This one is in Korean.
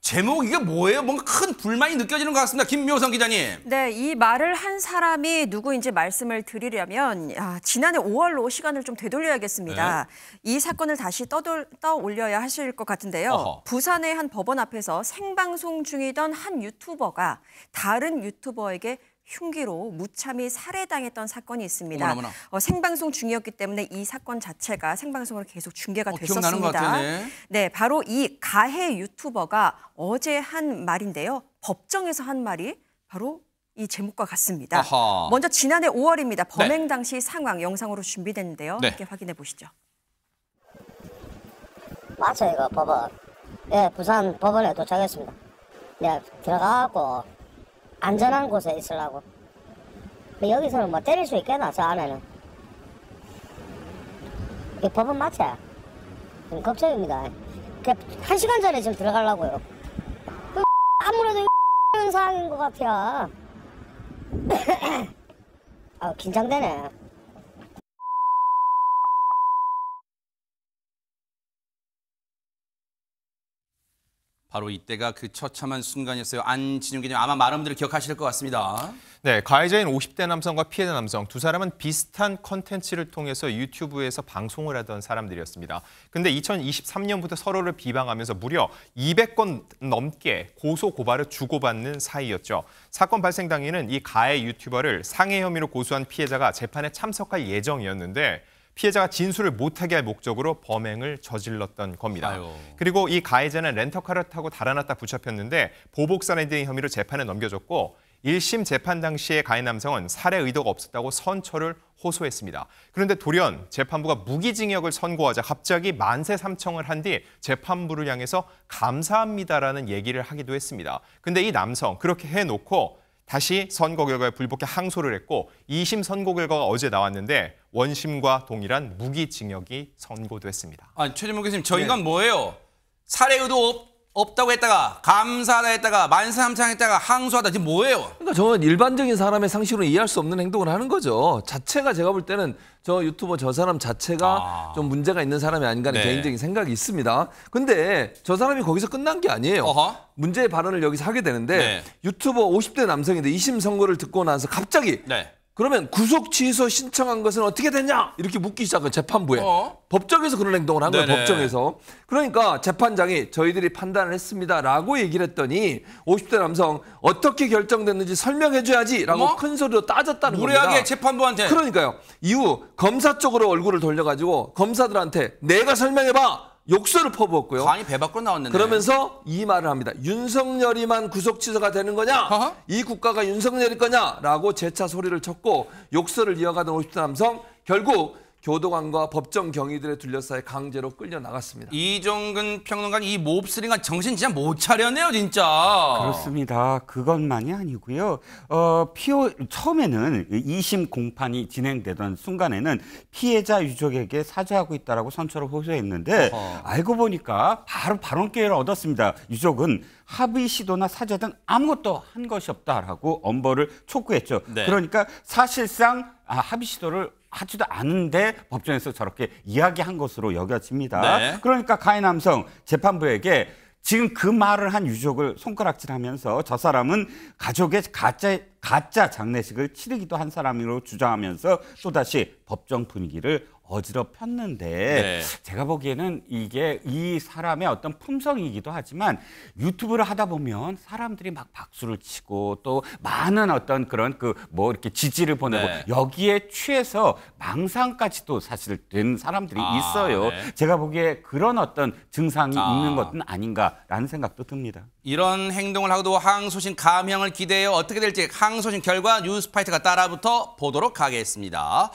제목 이게 뭐예요? 뭔가 큰 불만이 느껴지는 것 같습니다. 김묘성 기자님. 네, 이 말을 한 사람이 누구인지 말씀을 드리려면 지난해 5월로 시간을 좀 되돌려야겠습니다. 네. 이 사건을 다시 떠올려야 하실 것 같은데요. 어허. 부산의 한 법원 앞에서 생방송 중이던 한 유튜버가 다른 유튜버에게 흉기로 무참히 살해당했던 사건이 있습니다. 어머나. 생방송 중이었기 때문에 이 사건 자체가 생방송으로 계속 중계가 됐었습니다. 기억나는 것 같아요. 네, 바로 이 가해 유튜버가 어제 한 말인데요. 법정에서 한 말이 바로 이 제목과 같습니다. 아하. 먼저 지난해 5월입니다. 범행 당시 상황 영상으로 준비됐는데요. 함께 확인해 보시죠. 맞아요, 이거 법원. 네, 부산 법원에 도착했습니다. 네, 들어가고 안전한 곳에 있으려고. 여기서는 뭐 때릴 수 있겠나, 저 안에는. 이 법원 맞지? 지금 걱정입니다. 1시간 전에 지금 들어가려고요. 아무래도 이런 상황인 것 같아요. 긴장되네. 바로 이때가 그 처참한 순간이었어요. 안진용 기자님 아마 많은 분들이 기억하실 것 같습니다. 네, 가해자인 50대 남성과 피해자 남성 두 사람은 비슷한 컨텐츠를 통해서 유튜브에서 방송을 하던 사람들이었습니다. 근데 2023년부터 서로를 비방하면서 무려 200건 넘게 고소 고발을 주고받는 사이였죠. 사건 발생 당일은 이 가해 유튜버를 상해 혐의로 고소한 피해자가 재판에 참석할 예정이었는데 피해자가 진술을 못하게 할 목적으로 범행을 저질렀던 겁니다. 아유. 그리고 이 가해자는 렌터카를 타고 달아났다 붙잡혔는데 보복 살해 등의 혐의로 재판에 넘겨졌고 1심 재판 당시에 가해 남성은 살해 의도가 없었다고 선처를 호소했습니다. 그런데 돌연 재판부가 무기징역을 선고하자 갑자기 만세 삼청을 한 뒤 재판부를 향해서 감사합니다라는 얘기를 하기도 했습니다. 근데 이 남성 그렇게 해놓고 다시 선고 결과에 불복해 항소를 했고 2심 선고 결과가 어제 나왔는데 원심과 동일한 무기징역이 선고됐습니다. 최진봉 교수님, 저 인간 뭐예요? 살해 의도 없다고 했다가 감사하다 했다가 만세삼창했다가 항소하다 지금 뭐예요? 그러니까 저는 일반적인 사람의 상식으로 이해할 수 없는 행동을 하는 거죠. 자체가 제가 볼 때는 저 유튜버 저 사람 자체가 좀 문제가 있는 사람이 아닌가 하는 개인적인 생각이 있습니다. 근데 저 사람이 거기서 끝난 게 아니에요. 문제의 발언을 여기서 하게 되는데 유튜버 50대 남성인데 2심 선고를 듣고 나서 갑자기 그러면 구속 취소 신청한 것은 어떻게 됐냐? 이렇게 묻기 시작한 재판부에. 법정에서 그런 행동을 한 거예요. 법정에서. 그러니까 재판장이 저희들이 판단을 했습니다라고 얘기를 했더니 50대 남성 어떻게 결정됐는지 설명해줘야지라고 큰 소리로 따졌다는 겁니다. 무례하게 재판부한테. 그러니까요. 이후 검사 쪽으로 얼굴을 돌려가지고 검사들한테 내가 설명해봐. 욕설을 퍼부었고요. 간이 배 밖으로 나왔는데. 그러면서 이 말을 합니다. 윤석열이만 구속 취소가 되는 거냐? 이 국가가 윤석열일 거냐라고 재차 소리를 쳤고 욕설을 이어가던 50대 남성 결국 교도관과 법정 경위들에 둘러싸여 강제로 끌려 나갔습니다. 이종근 평론가 이 몹쓸인간 정신 진짜 못 차렸네요, 진짜. 그렇습니다. 그것만이 아니고요. 처음에는 2심 공판이 진행되던 순간에는 피해자 유족에게 사죄하고 있다라고 선처를 호소했는데 알고 보니까 바로 발언 기회를 얻었습니다. 유족은 합의 시도나 사죄 등 아무것도 한 것이 없다라고 엄벌을 촉구했죠. 그러니까 사실상 합의 시도를 하지도 않은데 법정에서 저렇게 이야기한 것으로 여겨집니다. 그러니까 가해 남성 재판부에게 지금 그 말을 한 유족을 손가락질하면서 저 사람은 가족의 가짜 장례식을 치르기도 한 사람으로 주장하면서 또다시 법정 분위기를 어지럽혔는데 제가 보기에는 이게 이 사람의 어떤 품성이기도 하지만 유튜브를 하다 보면 사람들이 막 박수를 치고 또 많은 어떤 그런 이렇게 지지를 보내고 여기에 취해서 망상까지도 사실 된 사람들이 있어요. 제가 보기에 그런 어떤 증상이 있는 것은 아닌가라는 생각도 듭니다. 이런 행동을 하고도 항소심 감형을 기대해요. 어떻게 될지 항소심 결과 뉴스파이터가 따라붙어 보도록 하겠습니다.